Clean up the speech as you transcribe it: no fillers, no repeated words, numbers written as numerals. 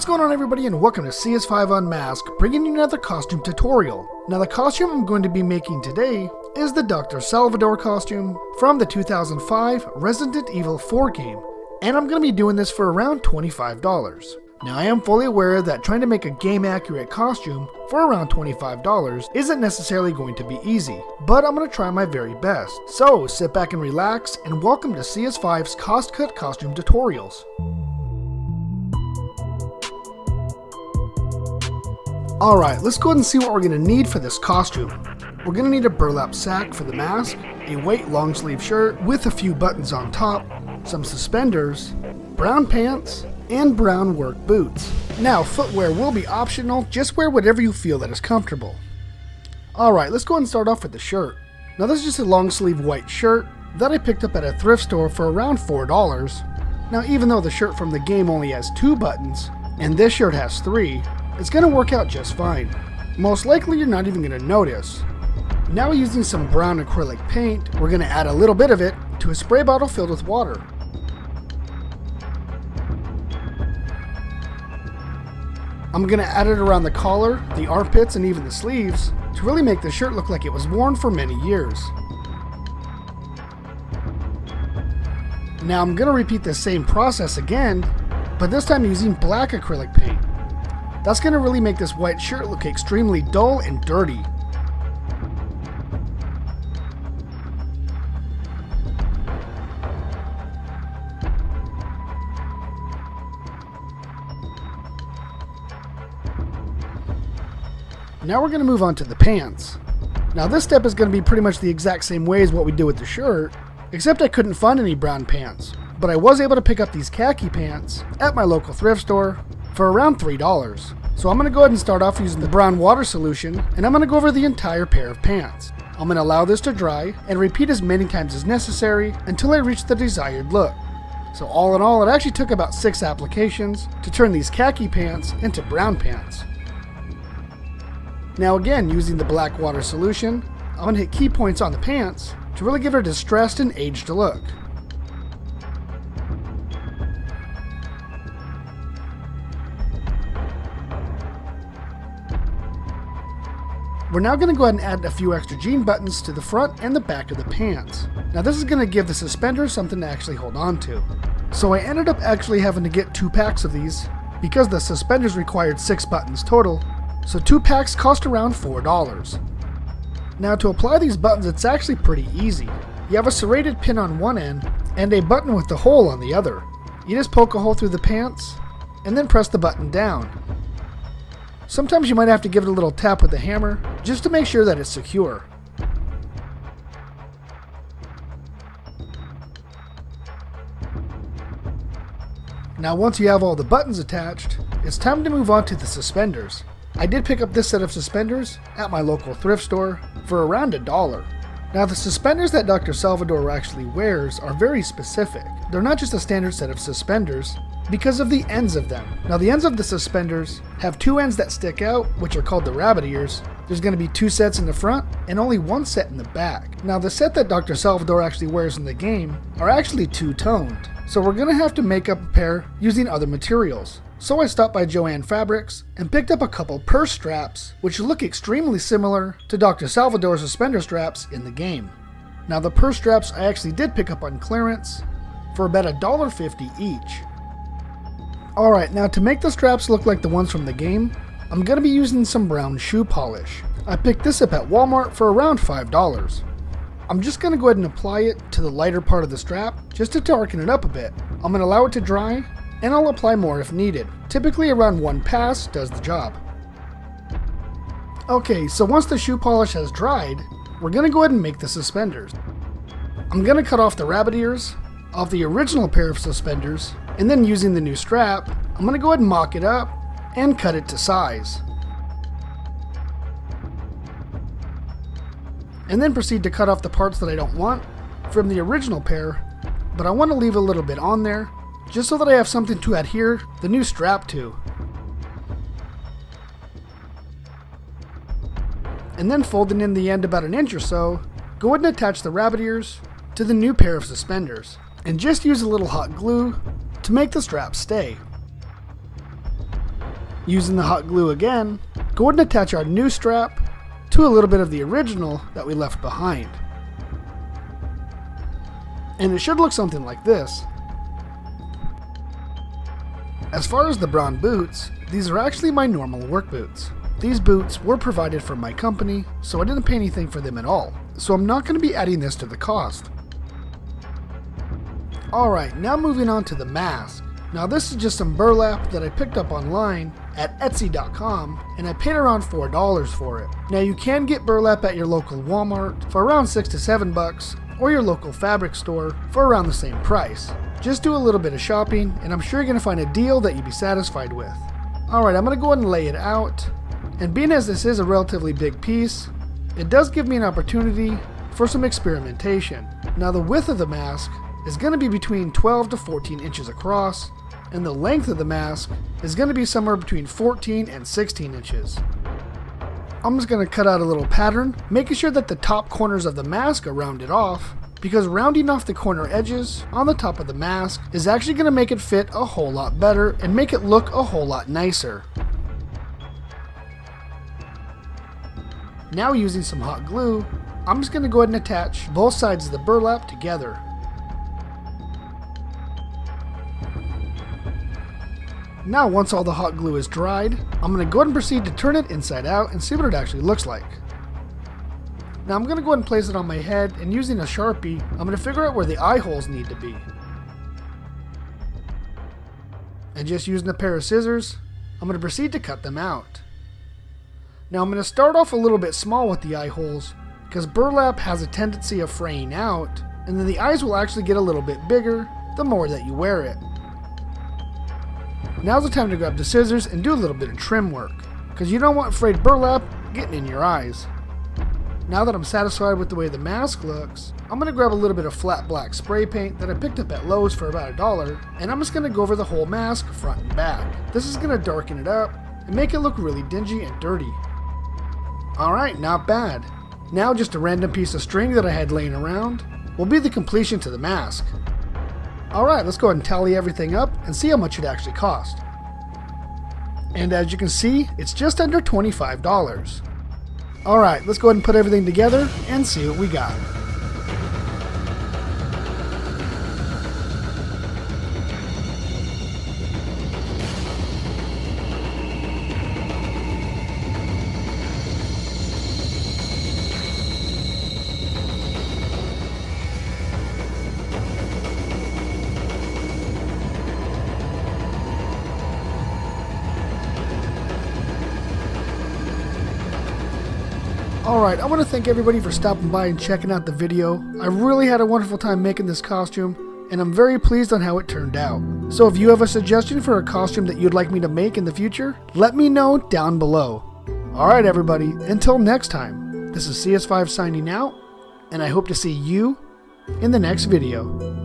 What's going on, everybody, and welcome to CS5 Unmasked, bringing you another costume tutorial. Now, the costume I'm going to be making today is the Dr. Salvador costume from the 2005 Resident Evil 4 game, and I'm going to be doing this for around $25. Now, I am fully aware that trying to make a game-accurate costume for around $25 isn't necessarily going to be easy, but I'm going to try my very best. So, sit back and relax, and welcome to CS5's cost-cut costume tutorials. Alright, let's go ahead and see what we're going to need for this costume. We're going to need a burlap sack for the mask, a white long sleeve shirt with a few buttons on top, some suspenders, brown pants, and brown work boots. Now, footwear will be optional, just wear whatever you feel that is comfortable. Alright, let's go ahead and start off with the shirt. Now, this is just a long sleeve white shirt that I picked up at a thrift store for around $4. Now, even though the shirt from the game only has 2 buttons, and this shirt has 3, it's going to work out just fine. Most likely you're not even going to notice. Now, using some brown acrylic paint, we're going to add a little bit of it to a spray bottle filled with water. I'm going to add it around the collar, the armpits, and even the sleeves to really make the shirt look like it was worn for many years. Now, I'm going to repeat the same process again, but this time using black acrylic paint. That's going to really make this white shirt look extremely dull and dirty. Now we're going to move on to the pants. Now, this step is going to be pretty much the exact same way as what we did with the shirt, except I couldn't find any brown pants, but I was able to pick up these khaki pants at my local thrift store for around $3. So I'm going to go ahead and start off using the brown water solution, and I'm going to go over the entire pair of pants. I'm going to allow this to dry and repeat as many times as necessary until I reach the desired look. So all in all, it actually took about 6 applications to turn these khaki pants into brown pants. Now again, using the black water solution, I'm going to hit key points on the pants to really give it a distressed and aged look. We're now going to go ahead and add a few extra jean buttons to the front and the back of the pants. Now, this is going to give the suspenders something to actually hold on to. So I ended up actually having to get 2 packs of these because the suspenders required 6 buttons total, so 2 packs cost around $4. Now, to apply these buttons, it's actually pretty easy. You have a serrated pin on one end and a button with the hole on the other. You just poke a hole through the pants and then press the button down. Sometimes you might have to give it a little tap with the hammer just to make sure that it's secure. Now, once you have all the buttons attached, it's time to move on to the suspenders. I did pick up this set of suspenders at my local thrift store for around $1. Now, the suspenders that Dr. Salvador actually wears are very specific. They're not just a standard set of suspenders because of the ends of them. Now, the ends of the suspenders have 2 ends that stick out, which are called the rabbit ears. There's going to be 2 sets in the front and only 1 set in the back. Now, the set that Dr. Salvador actually wears in the game are actually 2-toned, so we're going to have to make up a pair using other materials. So I stopped by Joann Fabrics and picked up a couple purse straps, which look extremely similar to Dr. Salvador's suspender straps in the game. Now, the purse straps I actually did pick up on clearance for about $1.50 each. Alright, now to make the straps look like the ones from the game, I'm going to be using some brown shoe polish. I picked this up at Walmart for around $5. I'm just going to go ahead and apply it to the lighter part of the strap just to darken it up a bit. I'm going to allow it to dry, and I'll apply more if needed. Typically around 1 pass does the job. Okay, so once the shoe polish has dried, we're going to go ahead and make the suspenders. I'm going to cut off the rabbit ears off the original pair of suspenders, and then using the new strap, I'm going to go ahead and mock it up and cut it to size. And then proceed to cut off the parts that I don't want from the original pair, but I want to leave a little bit on there just so that I have something to adhere the new strap to. And then folding in the end about 1 inch or so, go ahead and attach the rabbit ears to the new pair of suspenders. And just use a little hot glue to make the strap stay. Using the hot glue again, go ahead and attach our new strap to a little bit of the original that we left behind. And it should look something like this. As far as the brown boots, these are actually my normal work boots. These boots were provided from my company, so I didn't pay anything for them at all. So I'm not going to be adding this to the cost. Alright, now moving on to the mask. Now this is just some burlap that I picked up online at Etsy.com, and I paid around $4 for it. Now you can get burlap at your local Walmart for around $6 to $7, or your local fabric store for around the same price. Just do a little bit of shopping, and I'm sure you're going to find a deal that you'd be satisfied with. Alright, I'm going to go ahead and lay it out, and being as this is a relatively big piece, it does give me an opportunity for some experimentation. Now the width of the mask is going to be between 12 to 14 inches across, and the length of the mask is going to be somewhere between 14 and 16 inches. I'm just going to cut out a little pattern, making sure that the top corners of the mask are rounded off, because rounding off the corner edges on the top of the mask is actually going to make it fit a whole lot better and make it look a whole lot nicer. Now using some hot glue, I'm just going to go ahead and attach both sides of the burlap together. Now once all the hot glue is dried, I'm going to go ahead and proceed to turn it inside out and see what it actually looks like. Now I'm going to go ahead and place it on my head, and using a Sharpie, I'm going to figure out where the eye holes need to be. And just using a pair of scissors, I'm going to proceed to cut them out. Now I'm going to start off a little bit small with the eye holes, because burlap has a tendency of fraying out, and then the eyes will actually get a little bit bigger the more that you wear it. Now's the time to grab the scissors and do a little bit of trim work, because you don't want frayed burlap getting in your eyes. Now that I'm satisfied with the way the mask looks, I'm going to grab a little bit of flat black spray paint that I picked up at Lowe's for about $1, and I'm just going to go over the whole mask front and back. This is going to darken it up and make it look really dingy and dirty. Alright, not bad. Now just a random piece of string that I had laying around will be the completion to the mask. Alright, let's go ahead and tally everything up and see how much it actually cost. And as you can see, it's just under $25. Alright, let's go ahead and put everything together and see what we got. Alright, I want to thank everybody for stopping by and checking out the video. I really had a wonderful time making this costume, and I'm very pleased on how it turned out. So if you have a suggestion for a costume that you'd like me to make in the future, let me know down below. Alright everybody, until next time, this is CS5 signing out, and I hope to see you in the next video.